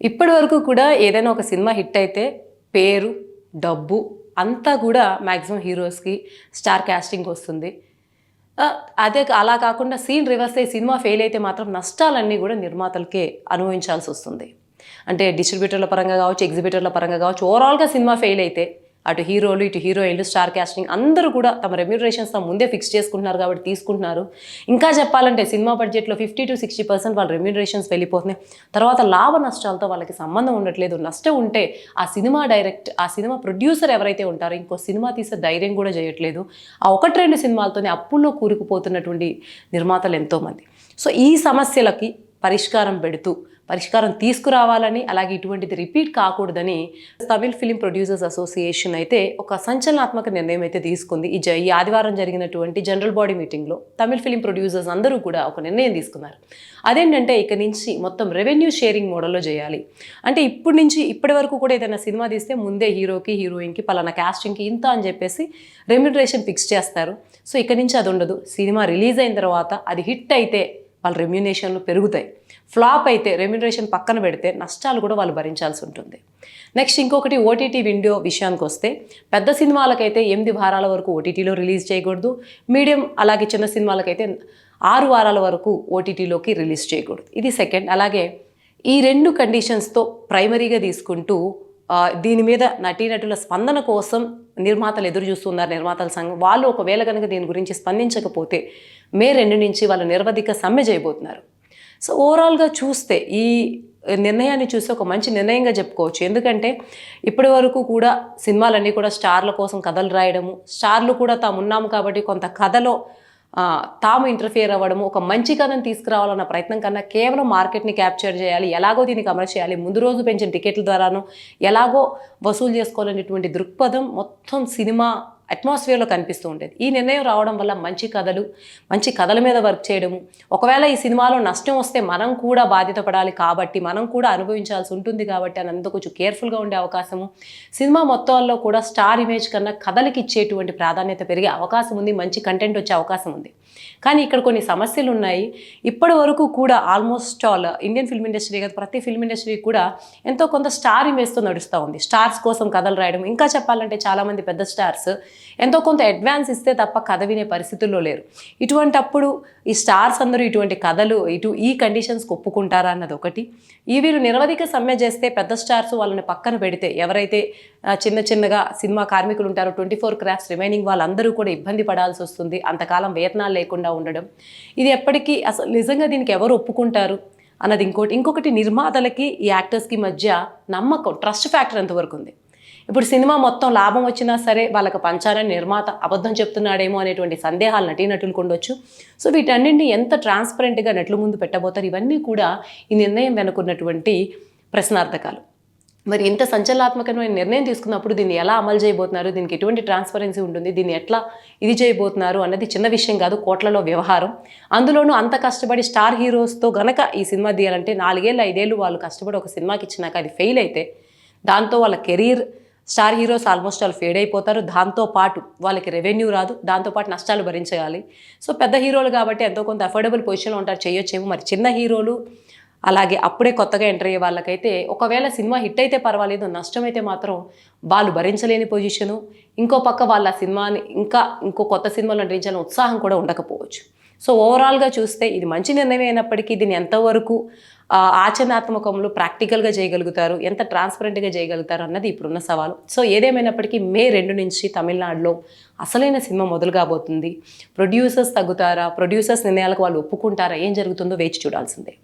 ఇప్పటి వరకు కూడా ఏదైనా ఒక సినిమా హిట్ అయితే పేరు, డబ్బు అంతా కూడా మ్యాక్సిమం హీరోస్కి స్టార్ క్యాస్టింగ్ వస్తుంది. అదే అలా కాకుండా సీన్ రివర్స్ అయ్యి సినిమా ఫెయిల్ అయితే మాత్రం నష్టాలన్నీ కూడా నిర్మాతలకే అనుభవించాల్సి వస్తుంది. అంటే డిస్ట్రిబ్యూటర్ల పరంగా కావచ్చు, ఎగ్జిబిటర్ల పరంగా కావచ్చు, ఓవరాల్గా సినిమా ఫెయిల్ అయితే అటు హీరోలు, ఇటు హీరోయిన్లు, స్టార్ క్యాస్టింగ్ అందరూ కూడా తమ రెమ్యూనరేషన్స్ ముందే ఫిక్స్ చేసుకుంటున్నారు కాబట్టి తీసుకుంటున్నారు. ఇంకా చెప్పాలంటే సినిమా బడ్జెట్లో 50-60% వాళ్ళ రెమ్యూనరేషన్స్ వెళ్ళిపోతున్నాయి. తర్వాత లాభ నష్టాలతో వాళ్ళకి సంబంధం ఉండట్లేదు. నష్టం ఉంటే ఆ సినిమా ప్రొడ్యూసర్ ఎవరైతే ఉంటారో ఇంకో సినిమా తీసే ధైర్యం కూడా చేయట్లేదు. ఆ 1-2 సినిమాలతోనే అప్పుల్లో కూరుకుపోతున్నటువంటి నిర్మాతలు ఎంతోమంది. సో ఈ సమస్యలకి పరిష్కారం తీసుకురావాలని, అలాగే ఇటువంటిది రిపీట్ కాకూడదని తమిళ్ ఫిలిం ప్రొడ్యూసర్స్ అసోసియేషన్ అయితే ఒక సంచలనాత్మక నిర్ణయం అయితే తీసుకుంది. ఈ ఆదివారం జరిగినటువంటి జనరల్ బాడీ మీటింగ్లో తమిళ్ ఫిలిం ప్రొడ్యూసర్స్ అందరూ కూడా ఒక నిర్ణయం తీసుకున్నారు. అదేంటంటే ఇక నుంచి మొత్తం రెవెన్యూ షేరింగ్ మోడల్లో చేయాలి. అంటే ఇప్పటి వరకు కూడా ఏదైనా సినిమా తీస్తే ముందే హీరోకి, హీరోయిన్కి, పలానా క్యాస్టింగ్కి ఇంత అని చెప్పేసి రెమ్యూనరేషన్ ఫిక్స్ చేస్తారు. సో ఇక నుంచి అది ఉండదు. సినిమా రిలీజ్ అయిన తర్వాత అది హిట్ అయితే వాళ్ళ రెమ్యూనరేషన్లు పెరుగుతాయి. ఫ్లాప్ అయితే రెమ్యూనరేషన్ పక్కన పెడితే నష్టాలు కూడా వాళ్ళు భరించాల్సి ఉంటుంది. నెక్స్ట్ ఇంకొకటి ఓటీటీ విండో విషయానికి వస్తే పెద్ద సినిమాలకైతే 8 వారాల వరకు ఓటీటీలో రిలీజ్ చేయకూడదు. మీడియం అలాగే చిన్న సినిమాలకైతే 6 వారాల వరకు ఓటీటీలోకి రిలీజ్ చేయకూడదు. ఇది సెకండ్. అలాగే ఈ 2 కండిషన్స్తో ప్రైమరీగా తీసుకుంటూ దీని మీద నటీనటుల స్పందన కోసం నిర్మాతలు ఎదురు చూస్తున్నారు. నిర్మాతల సంఘం వాళ్ళు ఒకవేళ కనుక దీని గురించి స్పందించకపోతే మే 2 నుంచి వాళ్ళు నిరవధిక సమ్మె చేయబోతున్నారు. సో ఓవరాల్గా చూస్తే ఈ నిర్ణయాన్ని చూస్తే ఒక మంచి నిర్ణయంగా చెప్పుకోవచ్చు. ఎందుకంటే ఇప్పటి వరకు కూడా సినిమాలన్నీ కూడా స్టార్ల కోసం కథలు రాయడము, స్టార్లు కూడా తాము ఉన్నాము కాబట్టి కొంత కథలో తాము ఇంటర్ఫియర్ అవ్వడము, ఒక మంచి కథను తీసుకురావాలన్న ప్రయత్నం కన్నా కేవలం మార్కెట్ని క్యాప్చర్ చేయాలి, ఎలాగో దీనికి అమలు చేయాలి, ముందు రోజు పెంచిన టికెట్ల ద్వారాను ఎలాగో వసూలు చేసుకోవాలనేటువంటి దృక్పథం మొత్తం సినిమా అట్మాస్ఫియర్లో కనిపిస్తూ ఉండేది. ఈ నిర్ణయం రావడం వల్ల మంచి కథల మీద వర్క్ చేయడము, ఒకవేళ ఈ సినిమాలో నష్టం వస్తే మనం కూడా బాధ్యత పడాలి కాబట్టి, మనం కూడా అనుభవించాల్సి ఉంటుంది కాబట్టి అని అందుకు కొంచెం కేర్ఫుల్గా ఉండే అవకాశము, సినిమా మొత్తాల్లో కూడా స్టార్ ఇమేజ్ కన్నా కథలకి ఇచ్చేటువంటి ప్రాధాన్యత పెరిగే అవకాశం ఉంది, మంచి కంటెంట్ వచ్చే అవకాశం ఉంది. కానీ ఇక్కడ కొన్ని సమస్యలు ఉన్నాయి. ఇప్పటి వరకు కూడా almost all Indian film industry కాదు, ప్రతి ఫిల్మ్ ఇండస్ట్రీ కూడా ఎంతో కొంత స్టార్ ఇమేజ్తో నడుస్తూ ఉంది. స్టార్స్ కోసం కథలు రాయడం, ఇంకా చెప్పాలంటే చాలామంది పెద్ద స్టార్స్ ఎంతో కొంత అడ్వాన్స్ ఇస్తే తప్ప కథ వినే పరిస్థితుల్లో లేరు. ఇటువంటప్పుడు ఈ స్టార్స్ అందరూ ఇటువంటి కథలు ఈ కండిషన్స్కి ఒప్పుకుంటారా అన్నది ఒకటి. వీరు నిరవధిక సమ్మె చేస్తే పెద్ద స్టార్స్ వాళ్ళని పక్కన పెడితే ఎవరైతే చిన్నగా సినిమా కార్మికులు ఉంటారో 24 క్రాఫ్ట్స్ రిమైనింగ్ వాళ్ళందరూ కూడా ఇబ్బంది పడాల్సి వస్తుంది. అంతకాలం వేతనాలు లేకుండా ఉండడం, ఇది ఎప్పటికీ అసలు నిజంగా దీనికి ఎవరు ఒప్పుకుంటారు అన్నది ఇంకొకటి నిర్మాతలకి ఈ యాక్టర్స్కి మధ్య నమ్మకం, ట్రస్ట్ ఫ్యాక్టర్ ఎంతవరకు ఉంది. ఇప్పుడు సినిమా మొత్తం లాభం వచ్చినా సరే వాళ్ళకి పంచాలని నిర్మాత అబద్ధం చెప్తున్నాడేమో అనేటువంటి సందేహాలు నటీనటులకు ఉండొచ్చు. సో వీటన్నింటినీ ఎంత ట్రాన్స్పరెంట్గా నటుల ముందు పెట్టబోతారు, ఇవన్నీ కూడా ఈ నిర్ణయం వెనుకున్నటువంటి ప్రశ్నార్థకాలు. మరి ఇంత సంచలనాత్మకమైన నిర్ణయం తీసుకున్నప్పుడు దీన్ని ఎలా అమలు చేయబోతున్నారు, దీనికి ఎటువంటి ట్రాన్స్పరెన్సీ ఉంటుంది, దీన్ని ఎట్లా చేయబోతున్నారు అన్నది చిన్న విషయం కాదు, కోట్లలో వ్యవహారం. అందులోనూ అంత కష్టపడి స్టార్ హీరోస్తో గనక ఈ సినిమా తీయాలంటే 4 ఏళ్ళు 5 ఏళ్ళు వాళ్ళు కష్టపడి ఒక సినిమాకి ఇచ్చినాక అది ఫెయిల్ అయితే దాంతో వాళ్ళ కెరీర్, స్టార్ హీరోస్ ఆల్మోస్ట్ వాళ్ళు ఫేడ్ అయిపోతారు. దాంతోపాటు వాళ్ళకి రెవెన్యూ రాదు, దాంతోపాటు నష్టాలు భరించాలి. సో పెద్ద హీరోలు కాబట్టి ఎంతో కొంత అఫోర్డబుల్ పొజిషన్లో ఉంటారు, చేయొచ్చేమో. మరి చిన్న హీరోలు అలాగే అప్పుడే కొత్తగా ఎంటర్ అయ్యే వాళ్ళకైతే ఒకవేళ సినిమా హిట్ అయితే పర్వాలేదు, నష్టమైతే మాత్రం వాళ్ళు భరించలేని పొజిషను. ఇంకో పక్క వాళ్ళ సినిమాని ఇంకో కొత్త సినిమాలు నటించాలని ఉత్సాహం కూడా ఉండకపోవచ్చు. సో ఓవరాల్గా చూస్తే ఇది మంచి నిర్ణయం అయినప్పటికీ దీన్ని ఎంతవరకు ఆచరణాత్మకంలో ప్రాక్టికల్గా చేయగలుగుతారు, ఎంత ట్రాన్స్పరెంట్గా చేయగలుగుతారు అన్నది ఇప్పుడున్న సవాలు. సో ఏదేమైనప్పటికీ మే 2 నుంచి తమిళనాడులో అసలైన సినిమా మొదలు కాబోతుంది. ప్రొడ్యూసర్స్ తగ్గుతారా, ప్రొడ్యూసర్స్ నిర్ణయాలకు వాళ్ళు ఒప్పుకుంటారా, ఏం జరుగుతుందో వేచి చూడాల్సిందే.